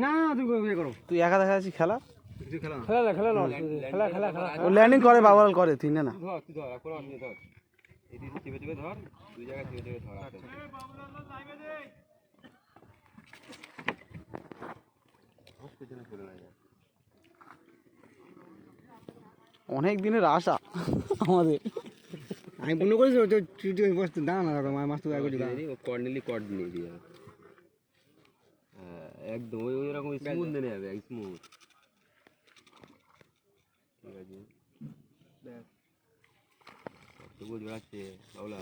না তুই ইয়ে করো, তুই একা দেখা যাচ্ছিস খেলা খেলা খেলা না খেলা খেলা খেলা ও ল্যান্ডিং করে বাবাল করে তুই না ধর তুই ধর কোনো অসুবিধা ধর এদিকে চেপে চেপে ধর দুই জায়গায় চেপে চেপে ধর অনেক দিনের আশা আমাদের। আমি মনে করেছি তুই বসতে দাঁড়া না মাছ তো কর্নেলি কর্ড নিয়ে দিয়ে একদম ওই রকম স্মুথ নিয়ে যাবে স্মুথ। ঠিক আছে তবুও জোড়াচ্ছে বাবুলা।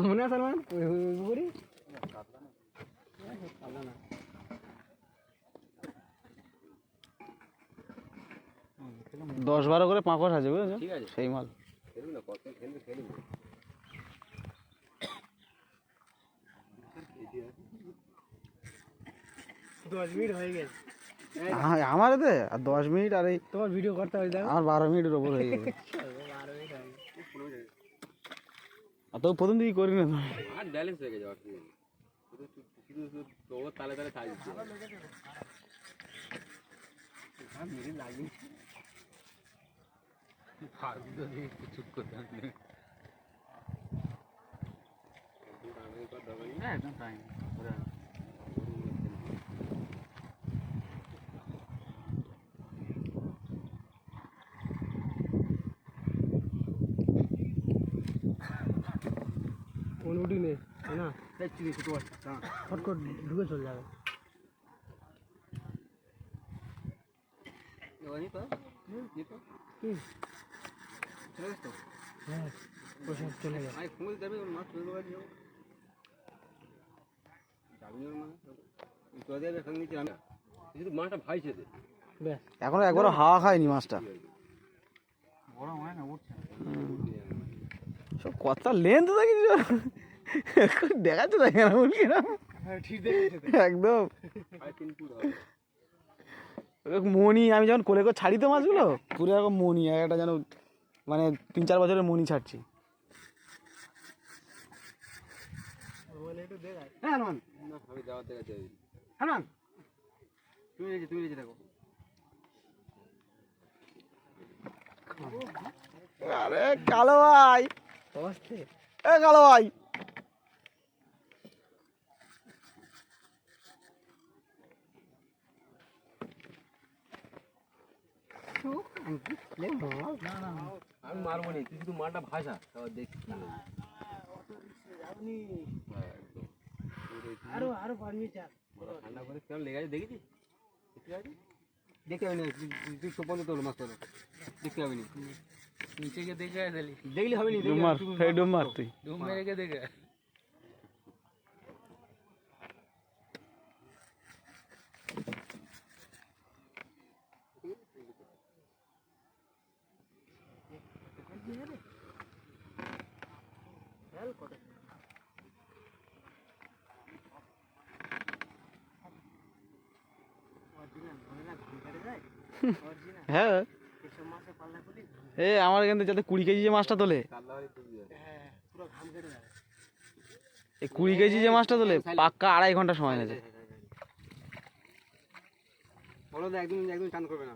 মনে আছে সালমান করি 10-12 করে পাঁকড় আছে বুঝেছো, সেই মাল। আমার এতে আর 10 মিনিট আর এই তোমার ভিডিও করতে হবে আমার 12 মিনিটের ওপর হয়ে গেছে। আর তো প্রথম দিকে করি না আর ব্যালেন্স হয়ে গেছে শুধু তালে তালে খাই দিচ্ছে। কোন উঠি নেই না ফট করে ঢুকে চলে যাবে। হ্যাঁ প্রসাদ চলে যাবে। মাছটা ভাইছে এখনো একবারও হাওয়া খায়নি মাছটা। সব কথা লেন্থ দেখি দেখাচ্ছে দেখে না একদম মনি। আমি যখন কোলে করে ছাড়ি তো মাছগুলো পুরো এরকম মনি, একটা যেন মানে 3-4 বছরের মনি ছাড়ছি। আরে কালো ভাই, এ কালো ভাই আমি মারবো নি, তুই শুধু মালটা ভাষা দেখছি আরো পারবি চার ঠান্ডা করে কেমন লেগে আছে দেখেছিস? দেখতে হবে না, তুই সোপন তোর মাছ তোর দেখতে হবে না, নিচে গিয়ে দেখে দিলি দেখলে হবে না। ডুম মার, এই ডুম মার তুই। ডুম মেরে কে দেখে হ্যাঁ এ আমার এখান থেকে যাতে 20 কেজি যে মাছটা তোলে, এই 20 কেজি যে মাছটা তোলে পাক্কা 2.5 ঘন্টা সময় লাগে। বলো তো একদম একদম টান করবে না।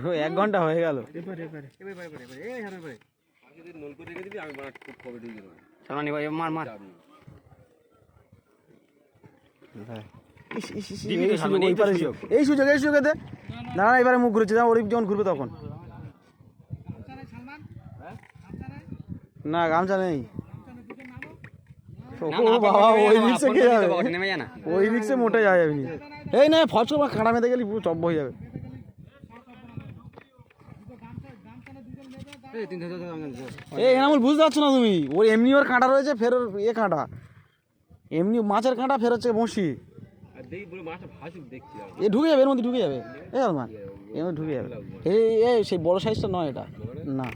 ও 1 ঘন্টা হয়ে গেল। এই সুযোগে দে না, এবারে মুখ ঘুরেছে, ওর যখন ঘুরবে তখন। না গামছা নেই, ওই রিক্সে মোটে যাওয়া যাবে না। এই না ফচকা বা কাঁটা মেতে গেলে পুরো চব্ব হয়ে যাবে। এই 300 এই এনামুল বুঝতে পারছো না তুমি, ওর এমনি ওর কাঁটা রয়েছে, ফের ওর কাঁটা এমনি মাছের কাঁটা, ফের হচ্ছে বঁশি। আর দেখি পুরো মাছটা ভাসুক দেখছি আর এ ঢুকে যাবে, এর মধ্যে ঢুকে যাবে, এই সালমান এর মধ্যে ঢুকে যাবে। এই সেই বড় সাইজটা নয় এটা, না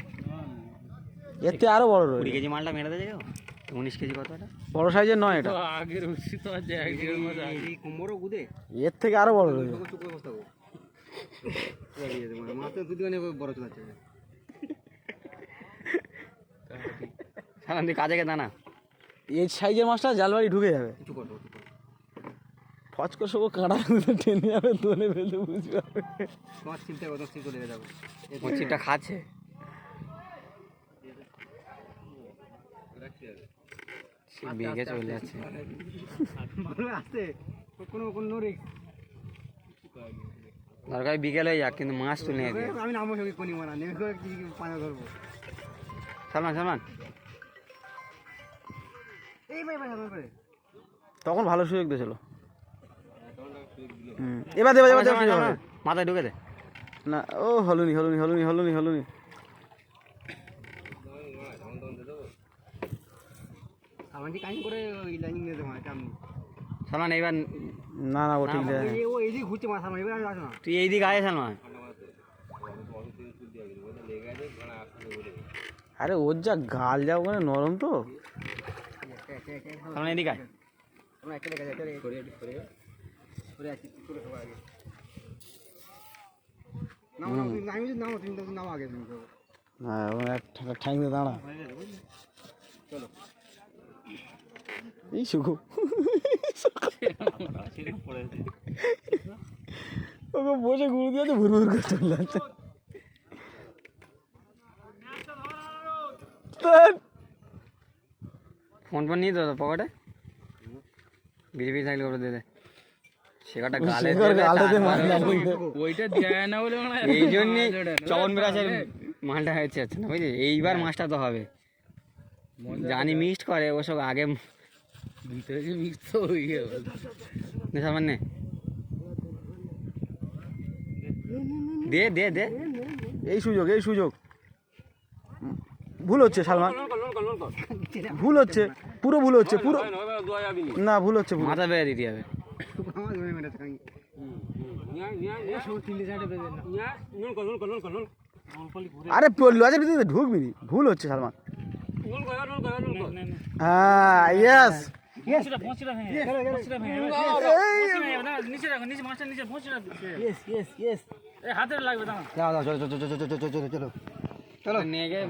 এর থেকে আরো বড় রয়েছে। 20 কেজি মালটা মেরে দেয় 19 কেজি কত এটা? বড় সাইজের নয় এটা, আগের উচিত তো আছে একদিনের মধ্যে এই কোমরও গুদে এর থেকে আরো বড় রয়েছে। চুপ করে বসতে হবে মাছ তো দুদিন বড় চলাচ্ছে সালান তুই কাজে গে দানা। এই সাইজের মাছটা জালবাড়ি ঢুকে যাবে, কিছু করবো ফচ করে সব কাঁটা টেনে যাবে, তোলে ফেলতে বুঝবে। তোমার চিন্তা কত ঠিক করে যাবো মচ্ছিটা খাচ্ছে। সে বেগে চলে যাচ্ছে। ভালো আসতে কোনো কোনো রিস্ক দরকার বিকেল হয়ে যাক, কিন্তু মাছ তুলে নিয়ে আমি নামো সঙ্গে কোনি মারা নেমে করে কি পানি ধরবো সালমান সালমান এই ভাই ভাই করে তখন ভালো সুযোগ দিয়েছিল। এবার দেবে, এবার দেবে, মাথায় ঢুকে দে। না ও হলুনি হলুনি হলুনি হলুনি হলুনি। আমার কি কাহিনী করে ওই লাইন নিয়ে দেবো আমি সালমান এইবার না না ও ঠিক আছে। ও এই দিক ঘুরছে মাথা এবার আমি আসো না তুই এই দিকে আয় সালমান। আরে ওর যা গাল যা ওখানে নরম তো। সালমান এদিকে আয়। আমরা একটা লেগে যাচ্ছে করে আছি করে সবার আগে নাও নাও আমি যদি নাও তুমি তো নাও আগে তুমি হ্যাঁ ওখানে একটা ঠ্যাং দিয়ে দাঁড়া। চলো এই সুখু ওকে বসে ঘুরে দিয়েছে, ভুর ভুর করে চলে যাচ্ছে। ফোন ফোন নিয়ে তো পকেটে বিড়ি থাকলে ওটা দে দে। শেখাটা গালে ওইটা দেয় না বলে মনে হয় এই জন্যই চবন বিরাসের মালটা হয়েছে না বুঝলি। এইবার মাছটা তো হবে, জানি মিক্সড করে ওসব আগে। ভিতরে যে মিক্স তো হয়ে গেল। সালমান নে দে দে দে। এই সুযোগ, এই সুযোগ। ভুল হচ্ছে সালমান, ভুল হচ্ছে, পুরো ভুল হচ্ছে, পুরো না ভুল হচ্ছে পুরো। মাথা বেড়ে দিতে হবে। আমার ধরে মেরেছে কাহি আরে লজের ভিতরে ঢুকবি নি, ভুল হচ্ছে সালমান। হ্যাঁ ইয়েস, হাতে লাগবে দাঁড়া। চলো চলো চলো চলো চলো চলো চলো নিয়ে গিয়ে